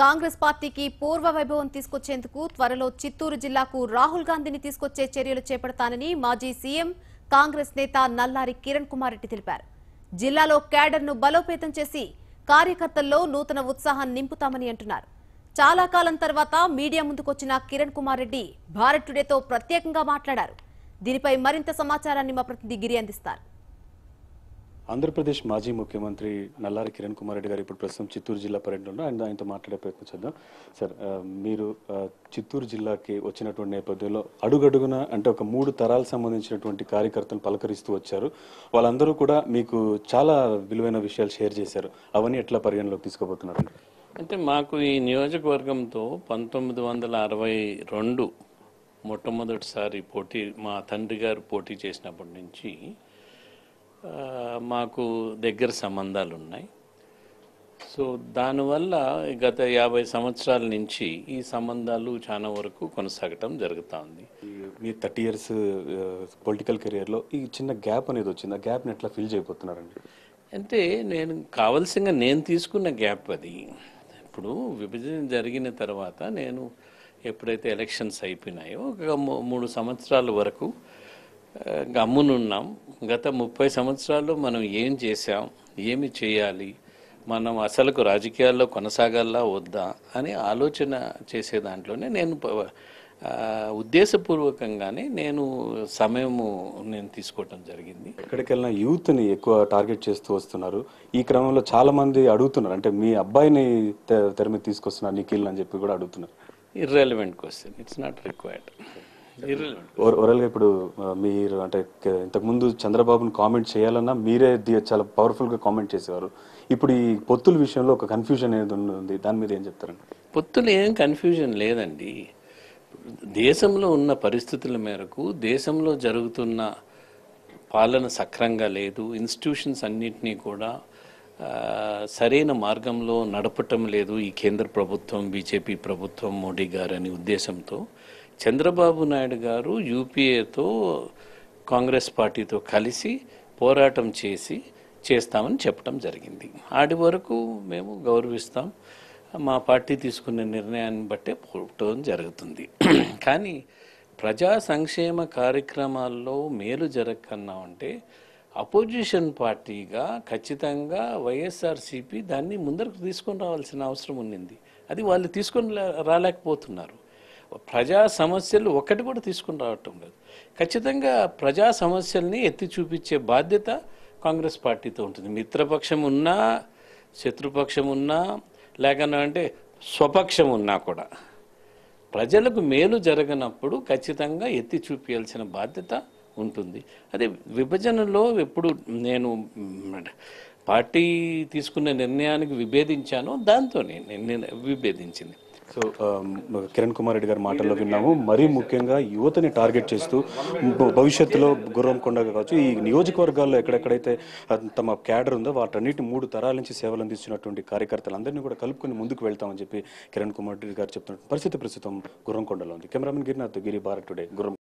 కాంగ్రెస్ పార్టీకి పూర్వ వైభవం తీసుకొచ్చేందుకు త్వరలో చిత్తూరు జిల్లాకు రాహుల్ గాంధీని తీసుకొచ్చే చర్యలు చేపడతానని మాజీ సీఎం కాంగ్రెస్ నేత నల్లారి కిరణ్ కుమార్ రెడ్డి తెలిపారు. జిల్లాలో క్యాడర్ను బలోపేతం చేసి కార్యకర్తల్లో నూతన ఉత్సాహాన్ని నింపుతామని అంటున్నారు. చాలా కాలం తర్వాత మీడియా ముందుకొచ్చిన కిరణ్ కుమార్ రెడ్డి భారత్ టుడేతో ప్రత్యేకంగా మాట్లాడారు. దీనిపై మరింత సమాచారాన్ని మా ప్రతినిధి గిరి అందిస్తారు. ఆంధ్రప్రదేశ్ మాజీ ముఖ్యమంత్రి నల్లారి కిరణ్ కుమార్ రెడ్డి గారు ఇప్పుడు ప్రస్తుతం చిత్తూరు జిల్లా పర్యటనలో ఆయనతో మాట్లాడే ప్రయత్నం చేద్దాం. సార్, మీరు చిత్తూరు జిల్లాకి వచ్చినటువంటి నేపథ్యంలో అడుగడుగున అంటే ఒక 3 తరాలకు సంబంధించినటువంటి కార్యకర్తలను పలకరిస్తూ వచ్చారు. వాళ్ళందరూ కూడా మీకు చాలా విలువైన విషయాలు షేర్ చేశారు. అవన్నీ ఎట్లా పరిగణలోకి తీసుకోబోతున్నారు? అంటే మాకు ఈ నియోజకవర్గంతో 1962 మొట్టమొదటిసారి పోటీ మా తండ్రి గారు పోటీ చేసినప్పటి నుంచి మాకు దగ్గర సంబంధాలు ఉన్నాయి. సో దానివల్ల గత 50 సంవత్సరాల నుంచి ఈ సంబంధాలు చాలా వరకు కొనసాగటం జరుగుతూ ఉంది. మీ 30 years పొలిటికల్ కెరియర్లో ఈ చిన్న గ్యాప్ అనేది వచ్చింది. ఆ గ్యాప్ని ఎట్లా ఫిల్ చేయబోతున్నారండి? అంటే నేను తీసుకున్న గ్యాప్ అది. ఇప్పుడు విభజన జరిగిన తర్వాత నేను ఎప్పుడైతే ఎలక్షన్స్ అయిపోయినాయో ఒక 3 సంవత్సరాల వరకు గమ్మునున్నాం. గత 30 సంవత్సరాల్లో మనం ఏం చేశాం, ఏమి చేయాలి, మనం అసలుకు రాజకీయాల్లో కొనసాగాలా వద్దా అని ఆలోచన చేసే దాంట్లోనే నేను ఉద్దేశపూర్వకంగానే సమయము తీసుకోవటం జరిగింది. ఎక్కడికెళ్ళినా యూత్ని ఎక్కువ టార్గెట్ చేస్తూ వస్తున్నారు. ఈ క్రమంలో చాలా మంది అడుగుతున్నారు, అంటే మీ అబ్బాయిని తెర మీద తీసుకొస్తున్నారు నిఖిల్ అని చెప్పి కూడా అడుగుతున్నారు. Irrelevant question, it's not required. ఓవరాల్గా ఇప్పుడు మీరు అంటే ఇంతకుముందు చంద్రబాబును కామెంట్ చేయాలన్నా మీరే చాలా పవర్ఫుల్గా కామెంట్ చేసేవారు. ఇప్పుడు ఈ పొత్తుల విషయంలో ఒక కన్ఫ్యూజన్ అనేది ఉంది, దాని మీద ఏం చెప్తారండి? పొత్తులు ఏం కన్ఫ్యూజన్ లేదండి. దేశంలో ఉన్న పరిస్థితుల మేరకు దేశంలో జరుగుతున్న పాలన సక్రంగా లేదు. ఇన్స్టిట్యూషన్స్ అన్నింటినీ కూడా సరైన మార్గంలో నడపటం లేదు ఈ కేంద్ర ప్రభుత్వం, బీజేపీ ప్రభుత్వం, మోడీ గారు అనే ఉద్దేశంతో చంద్రబాబు నాయుడు గారు యూపీఏతో కాంగ్రెస్ పార్టీతో కలిసి పోరాటం చేస్తామని చెప్పడం జరిగింది. ఆడి వరకు మేము గౌరవిస్తాం. మా పార్టీ తీసుకునే నిర్ణయాన్ని బట్టే పోవటం జరుగుతుంది. కానీ ప్రజా సంక్షేమ కార్యక్రమాల్లో మేలు జరగకన్నా అంటే అపోజిషన్ పార్టీగా ఖచ్చితంగా వైఎస్ఆర్సీపీ దాన్ని ముందరకు తీసుకొని రావాల్సిన అవసరం ఉన్నింది. అది వాళ్ళు తీసుకొని రాలేకపోతున్నారు. ప్రజా సమస్యలు ఒక్కటి కూడా తీసుకుని రావటం లేదు. ఖచ్చితంగా ప్రజా సమస్యల్ని ఎత్తి చూపించే బాధ్యత కాంగ్రెస్ పార్టీతో ఉంటుంది. మిత్రపక్షం ఉన్నా, శత్రుపక్షం ఉన్నా, లేకనంటే స్వపక్షం ఉన్నా కూడా ప్రజలకు మేలు జరగనప్పుడు ఖచ్చితంగా ఎత్తి చూపించాల్సిన బాధ్యత ఉంటుంది. అదే విభజనలో ఎప్పుడు నేను పార్టీ తీసుకున్న నిర్ణయానికి విభేదించానో దాంతో నేను విభేదించింది. సో కిరణ్ కుమార్ రెడ్డి గారి మాటల్లో విన్నాము. మరీ ముఖ్యంగా యువతని టార్గెట్ చేస్తూ భవిష్యత్తులో గుర్రంకొండ కావచ్చు, ఈ నియోజకవర్గాల్లో ఎక్కడెక్కడైతే తమ క్యాడర్ ఉందో వాటన్నిటి 3 తరాల నుంచి సేవలు అందిస్తున్నటువంటి కార్యకర్తలందరినీ కూడా కలుపుకొని ముందుకు వెళ్తామని చెప్పి కిరణ్ కుమార్ రెడ్డి గారు చెప్తున్న పరిస్థితి ప్రస్తుతం గుర్రంకొండలో ఉంది. కెమెరామెన్ గిరినాథ్, గిరి, భారత్ టుడే, గుర్రం.